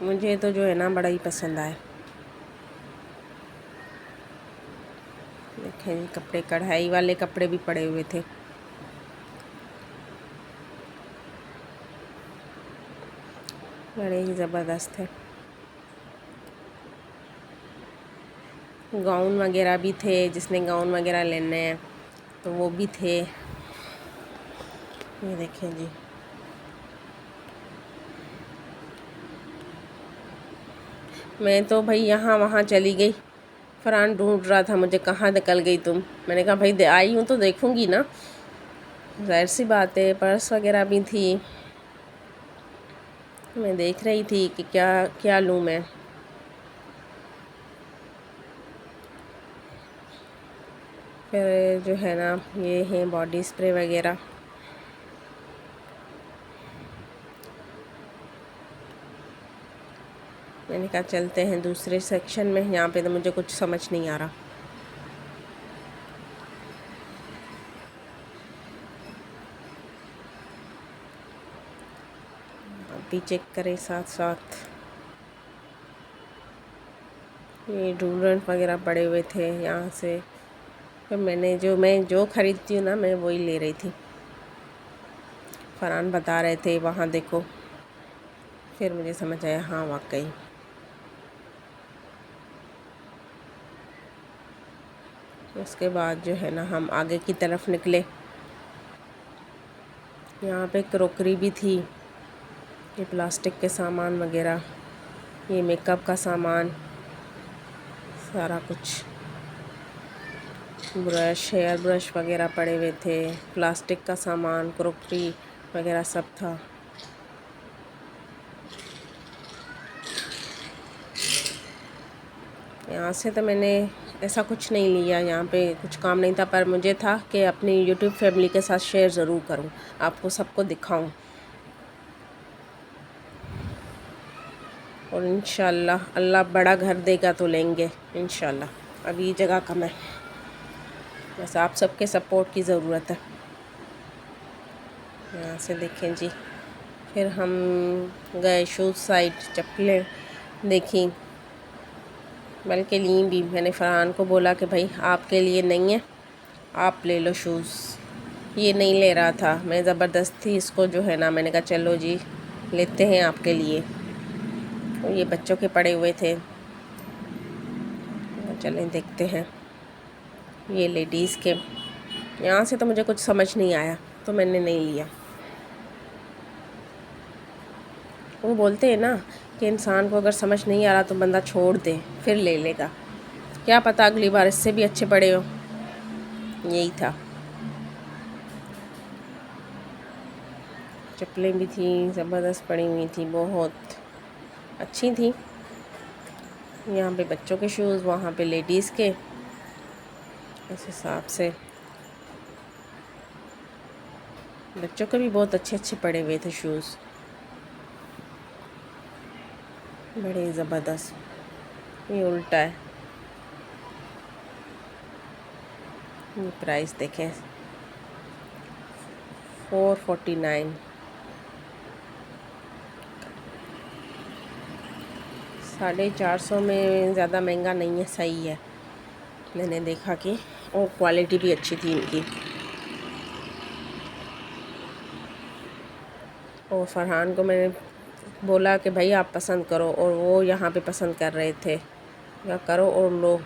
مجھے تو جو ہے نا بڑا ہی پسند آیا. دیکھیں کپڑے کڑھائی والے کپڑے بھی پڑے ہوئے تھے. بڑے ہی زبردست ہے. گاؤن وغیرہ بھی تھے، جس نے گاؤن وغیرہ لینے ہیں تو وہ بھی تھے. یہ دیکھیں جی. میں تو بھائی یہاں وہاں چلی گئی. فرحان ڈھونڈ رہا تھا مجھے، کہاں نکل گئی تم؟ میں نے کہا بھائی آئی ہوں تو دیکھوں گی نا، ظاہر سی بات ہے. پرس وغیرہ بھی تھی، میں دیکھ رہی تھی کہ کیا لوں میں. پھر جو ہے نا یہ ہیں باڈی اسپرے وغیرہ. میں نے کہا چلتے ہیں دوسرے سیکشن میں، یہاں پہ تو مجھے کچھ سمجھ نہیں آ رہا. آپ بھی چیک کریں ساتھ ساتھ. یہ ڈورنٹ وغیرہ پڑے ہوئے تھے یہاں سے. پھر میں جو خریدتی ہوں نا میں وہی لے رہی تھی. فرحان بتا رہے تھے وہاں دیکھو، پھر مجھے سمجھ آیا ہاں واقعی. اس کے بعد جو ہے نا ہم آگے کی طرف نکلے. یہاں پہ کروکری بھی تھی، یہ پلاسٹک کے سامان وغیرہ، یہ میک اپ کا سامان، سارا کچھ. برش، ہیئر برش وغیرہ پڑے ہوئے تھے، پلاسٹک کا سامان، کروکری وغیرہ سب تھا. یہاں سے تو میں نے ایسا کچھ نہیں لیا، یہاں پہ کچھ کام نہیں تھا، پر مجھے تھا کہ اپنی یوٹیوب فیملی کے ساتھ شیئر ضرور کروں، آپ کو سب کو دکھاؤں. اور انشاءاللہ اللہ بڑا گھر دے گا تو لیں گے انشاءاللہ. اب یہ جگہ کم ہے، بس آپ سب کے سپورٹ کی ضرورت ہے. یہاں سے دیکھیں جی. پھر ہم گئے شوز سائڈ، چپلیں دیکھیں، بلکہ لیں بھی. میں نے فرحان کو بولا کہ بھائی آپ کے لیے نہیں ہے، آپ لے لو شوز. یہ نہیں لے رہا تھا، میں زبردستی اس کو جو ہے نا میں نے کہا چلو جی لیتے ہیں آپ کے لیے. یہ بچوں کے پڑے ہوئے تھے، چلیں دیکھتے ہیں. یہ لیڈیز کے. یہاں سے تو مجھے کچھ سمجھ نہیں آیا تو میں نے نہیں لیا. وہ بولتے ہیں نا کہ انسان کو اگر سمجھ نہیں آ رہا تو بندہ چھوڑ دے، پھر لے لے گا. کیا پتہ اگلی بار اس سے بھی اچھے پڑے ہو. یہی تھا. چپلیں بھی تھیں زبردست پڑی ہوئی تھیں، بہت اچھی تھیں. یہاں پہ بچوں کے شوز، وہاں پہ لیڈیز کے. اس حساب سے بچوں کے بھی بہت اچھے اچھے پڑے ہوئے تھے شوز، بڑے زبردست. یہ الٹا ہے. یہ پرائس دیکھیں 449. 450 میں زیادہ مہنگا نہیں ہے، صحیح ہے. میں نے دیکھا کہ اور کوالٹی بھی اچھی تھی ان کی. اور فرحان کو میں نے بولا کہ بھائی آپ پسند کرو، اور وہ یہاں پہ پسند کر رہے تھے، یا کرو اور لو.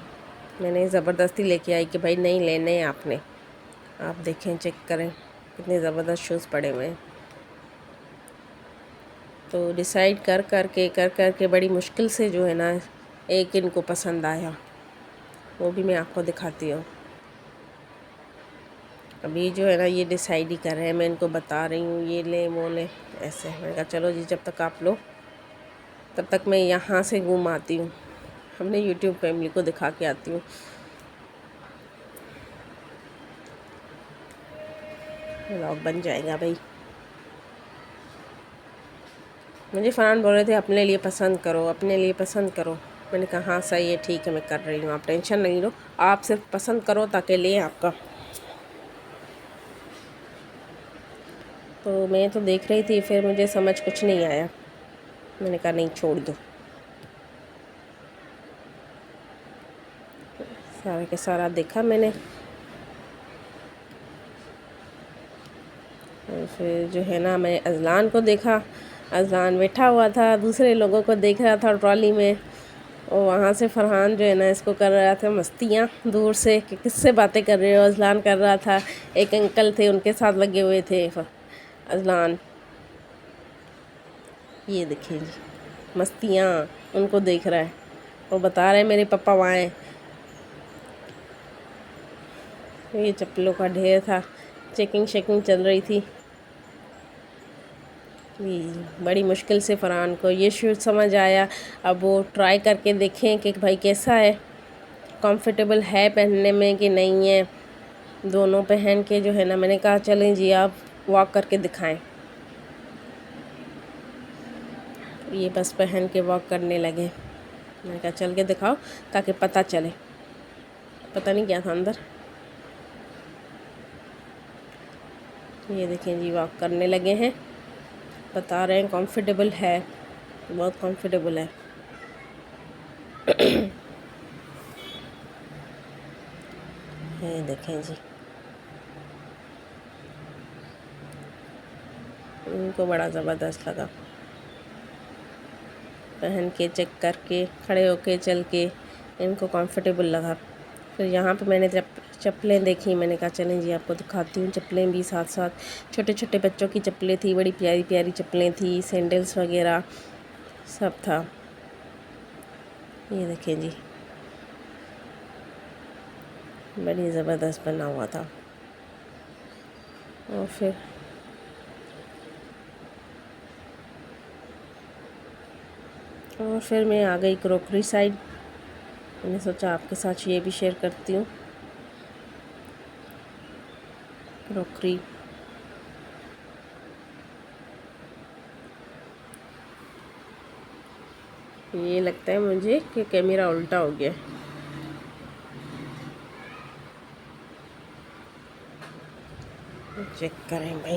میں نے زبردستی لے کے آئی کہ بھائی نہیں لینے ہیں آپ نے. آپ دیکھیں، چیک کریں کتنے زبردست شوز پڑے ہوئے ہیں. تو ڈیسائیڈ کر کے بڑی مشکل سے جو ہے نا ایک ان کو پسند آیا، وہ بھی میں آپ کو دکھاتی ہوں. ابھی جو ہے نا یہ ڈیسائیڈ ہی کر رہے ہیں، میں ان کو بتا رہی ہوں یہ لیں وہ لیں ایسے. میں نے کہا چلو جی جب تک آپ لو تب تک میں یہاں سے گھوم آتی ہوں، ہم نے یوٹیوب فیملی کو دکھا کے آتی ہوں. ولاگ بن جائے گا بھائی. مجھے فرحان بول رہے تھے اپنے لیے پسند کرو، اپنے لیے پسند کرو. میں نے کہا ہاں صحیح ہے، ٹھیک ہے میں کر رہی ہوں، آپ ٹینشن نہیں لو، آپ صرف پسند کرو تاکہ لیں آپ کا. تو میں تو دیکھ رہی تھی، پھر مجھے سمجھ کچھ نہیں آیا. میں نے کہا نہیں چھوڑ دو. سارا کے سارا دیکھا میں نے. اور پھر جو ہے نا میں اذلان کو دیکھا. اذلان بیٹھا ہوا تھا دوسرے لوگوں کو دیکھ رہا تھا ٹرالی میں. اور وہاں سے فرحان جو ہے نا اس کو کر رہا تھا مستیاں دور سے کہ کس سے باتیں کر رہے ہو. اذلان کر رہا تھا. ایک انکل تھے ان کے ساتھ لگے ہوئے تھے اذلان. یہ دیکھیں جی مستیاں ان کو دیکھ رہا ہے. وہ بتا رہے ہیں میرے پپا وہاں ہیں. یہ چپلوں کا ڈھیر تھا. چیکنگ چل رہی تھی. بڑی مشکل سے فرحان کو یہ شوز سمجھ آیا. اب وہ ٹرائی کر کے دیکھیں کہ بھائی کیسا ہے, کمفرٹیبل ہے پہننے میں کہ نہیں ہے. دونوں پہن کے جو ہے نا میں نے کہا چلیں جی آپ واک کر کے دکھائیں. یہ بس پہن کے واک کرنے لگے. میں نے کہا چل کے دکھاؤ تاکہ پتہ چلے. پتہ نہیں کیا تھا اندر. یہ دیکھیں جی واک کرنے لگے ہیں. بتا رہے ہیں کمفرٹیبل ہے, بہت کمفرٹیبل ہے. یہ دیکھیں جی ان کو بڑا زبردست لگا. پہن کے چیک کر کے کھڑے ہو کے چل کے ان کو کمفرٹیبل لگا. پھر یہاں پہ میں نے چپلیں دیکھی. میں نے کہا چلیں جی آپ کو دکھاتی ہوں. چپلیں بھی ساتھ ساتھ چھوٹے چھوٹے بچوں کی چپلیں تھی. بڑی پیاری پیاری چپلیں تھی. سینڈلز وغیرہ سب تھا. یہ دیکھیں جی بڑی زبردست بنا ہوا تھا. اور پھر میں آ گئی کروکری سائڈ. میں نے سوچا آپ کے ساتھ یہ بھی شیئر کرتی ہوں. کروکری یہ لگتا ہے مجھے کہ کیمرہ الٹا ہو گیا. چیک کریں بھائی.